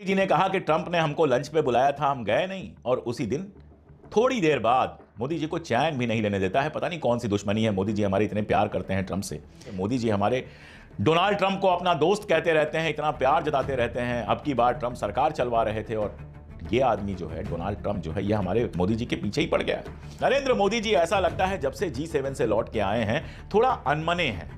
जी ने कहा कि ट्रंप ने हमको लंच पे बुलाया था, हम गए नहीं, और उसी दिन थोड़ी देर बाद मोदी जी को चैन भी नहीं लेने देता है। पता नहीं कौन सी दुश्मनी है, मोदी जी हमारे इतने प्यार करते हैं ट्रंप से। मोदी जी हमारे डोनाल्ड ट्रंप को अपना दोस्त कहते रहते हैं, इतना प्यार जताते रहते हैं। अब की बार ट्रंप सरकार चलवा रहे थे और ये आदमी जो है, डोनाल्ड ट्रंप जो है, ये हमारे मोदी जी के पीछे ही पड़ गया है। नरेंद्र मोदी जी ऐसा लगता है जब से G7 से लौट के आए हैं थोड़ा अनमने हैं।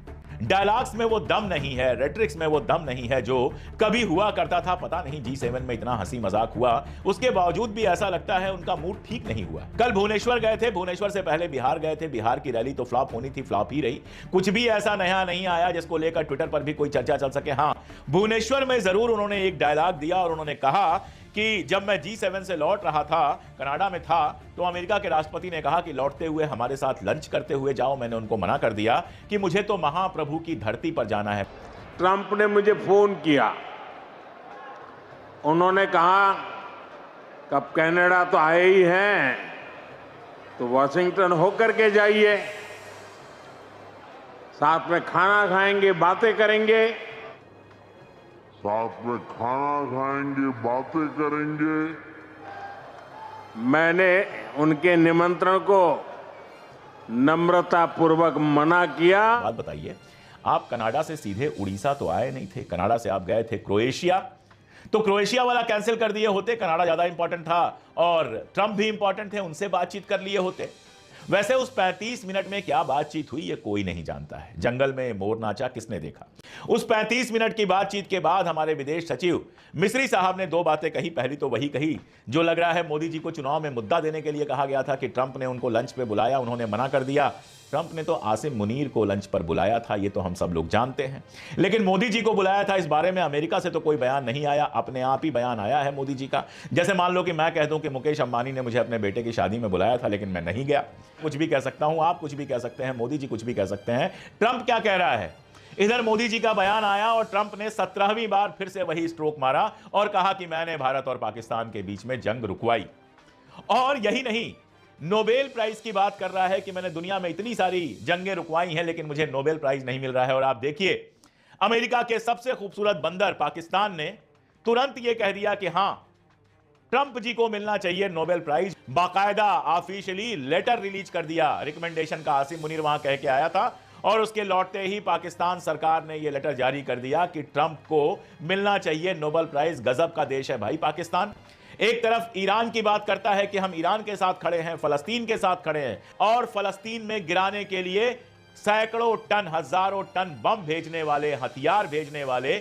डायलॉग्स में वो दम नहीं है, रेट्रिक्स में वो दम नहीं है जो कभी हुआ करता था। पता नहीं G7 में इतना हंसी मजाक हुआ, उसके बावजूद भी ऐसा लगता है उनका मूड ठीक नहीं हुआ। कल भुवनेश्वर गए थे, भुवनेश्वर से पहले बिहार गए थे। बिहार की रैली तो फ्लॉप होनी थी, फ्लॉप ही रही। कुछ भी ऐसा नया नहीं आया जिसको लेकर ट्विटर पर भी कोई चर्चा चल सके। हाँ, भुवनेश्वर में जरूर उन्होंने एक डायलॉग दिया और उन्होंने कहा कि जब मैं G7 से लौट रहा था, कनाडा में था, तो अमेरिका के राष्ट्रपति ने कहा कि लौटते हुए हमारे साथ लंच करते हुए जाओ। मैंने उनको मना कर दिया कि मुझे तो महाप्रभु की धरती पर जाना है। ट्रंप ने मुझे फोन किया, उन्होंने कहा कब कनाडा तो आए ही हैं तो वॉशिंगटन होकर के जाइए, साथ में खाना खाएंगे, बातें करेंगे। साथ में खाना खाएंगे, बातें करेंगे। मैंने उनके निमंत्रण को नम्रता पूर्वक मना किया। बात बताइए, आप कनाडा से सीधे उड़ीसा तो आए नहीं थे, कनाडा से आप गए थे क्रोएशिया, तो क्रोएशिया वाला कैंसिल कर दिए होते। कनाडा ज्यादा इंपॉर्टेंट था और ट्रंप भी इंपॉर्टेंट थे, उनसे बातचीत कर लिए होते। वैसे उस 35 मिनट में क्या बातचीत हुई ये कोई नहीं जानता है। जंगल में मोर नाचा किसने देखा। उस 35 मिनट की बातचीत के बाद हमारे विदेश सचिव मिस्री साहब ने दो बातें कही। पहली तो वही कही जो लग रहा है मोदी जी को चुनाव में मुद्दा देने के लिए कहा गया था कि ट्रंप ने उनको लंच पे बुलाया, उन्होंने मना कर दिया। ट्रंप ने तो आसिम मुनीर को लंच पर बुलाया था, ये तो हम सब लोग जानते हैं। लेकिन मोदी जी को बुलाया था, इस बारे में अमेरिका से तो कोई बयान नहीं आया, अपने आप ही बयान आया है मोदी जी का। जैसे मान लो कि मैं कह दूं कि मुकेश अंबानी ने मुझे अपने बेटे की शादी में बुलाया था लेकिन मैं नहीं गया। कुछ भी कह सकता हूं, आप कुछ भी कह सकते हैं, मोदी जी कुछ भी कह सकते हैं। ट्रंप क्या कह रहा है? इधर मोदी जी का बयान आया और ट्रंप ने 17वीं बार फिर से वही स्ट्रोक मारा और कहा कि मैंने भारत और पाकिस्तान के बीच में जंग रुकवाई। और यही नहीं, नोबेल प्राइज की बात कर रहा है कि मैंने दुनिया में इतनी सारी जंगें रुकवाई हैं लेकिन मुझे नोबेल प्राइज नहीं मिल रहा है। और आप देखिए, अमेरिका के सबसे खूबसूरत बंदर पाकिस्तान ने तुरंत यह कह दिया कि हां, ट्रंप जी को मिलना चाहिए नोबेल प्राइज। बाकायदा ऑफिशियली लेटर रिलीज कर दिया रिकमेंडेशन का। आसिम मुनीर वहां कह के आया था और उसके लौटते ही पाकिस्तान सरकार ने यह लेटर जारी कर दिया कि ट्रंप को मिलना चाहिए नोबेल प्राइज। गजब का देश है भाई पाकिस्तान। एक तरफ ईरान की बात करता है कि हम ईरान के साथ खड़े हैं, फलस्तीन के साथ खड़े हैं, और फलस्तीन में गिराने के लिए सैकड़ों टन, हजारों टन बम भेजने वाले, हथियार भेजने वाले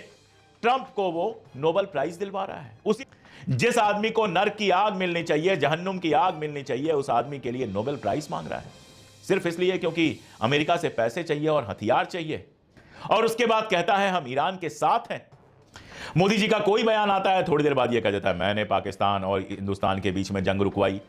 ट्रंप को वो नोबेल प्राइज दिलवा रहा है। उसी जिस आदमी को नर्क की आग मिलनी चाहिए, जहन्नुम की आग मिलनी चाहिए, उस आदमी के लिए नोबेल प्राइज मांग रहा है, सिर्फ इसलिए क्योंकि अमेरिका से पैसे चाहिए और हथियार चाहिए। और उसके बाद कहता है हम ईरान के साथ हैं। मोदी जी का कोई बयान आता है, थोड़ी देर बाद यह कह देता है मैंने पाकिस्तान और हिंदुस्तान के बीच में जंग रुकवाई।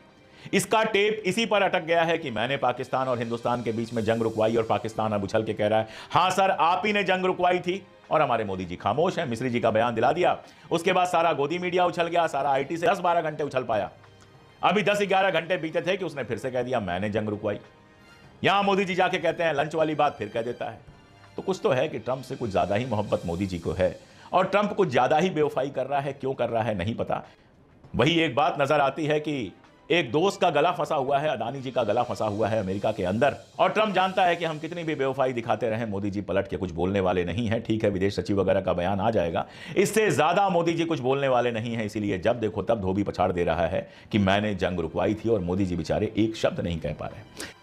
इसका टेप इसी पर अटक गया है कि मैंने पाकिस्तान और हिंदुस्तान के बीच में जंग रुकवाई, और पाकिस्तान अब उछल के कह रहा है हां सर, आप ही ने जंग रुकवाई थी। और हमारे मोदी जी खामोश हैं। मिस्री जी का बयान दिला दिया, उसके बाद सारा गोदी मीडिया उछल गया, सारा आईटी से 10-12 घंटे उछल पाया। अभी 10-11 घंटे बीते थे कि उसने फिर से कह दिया मैंने जंग रुकवाई। यहां मोदी जी जाके कहते हैं लंच वाली बात, फिर कह देता है। तो कुछ तो है कि ट्रंप से कुछ ज्यादा ही मोहब्बत मोदी जी को है, और ट्रंप कुछ ज्यादा ही बेवफाई कर रहा है। क्यों कर रहा है नहीं पता। वही एक बात नजर आती है कि एक दोस्त का गला फंसा हुआ है, अदानी जी का गला फंसा हुआ है अमेरिका के अंदर, और ट्रंप जानता है कि हम कितनी भी बेवफाई दिखाते रहे, मोदी जी पलट के कुछ बोलने वाले नहीं है। ठीक है, विदेश सचिव वगैरह का बयान आ जाएगा, इससे ज्यादा मोदी जी कुछ बोलने वाले नहीं है। इसीलिए जब देखो तब धोबी पछाड़ दे रहा है कि मैंने जंग रुकवाई थी, और मोदी जी बेचारे एक शब्द नहीं कह पा रहे।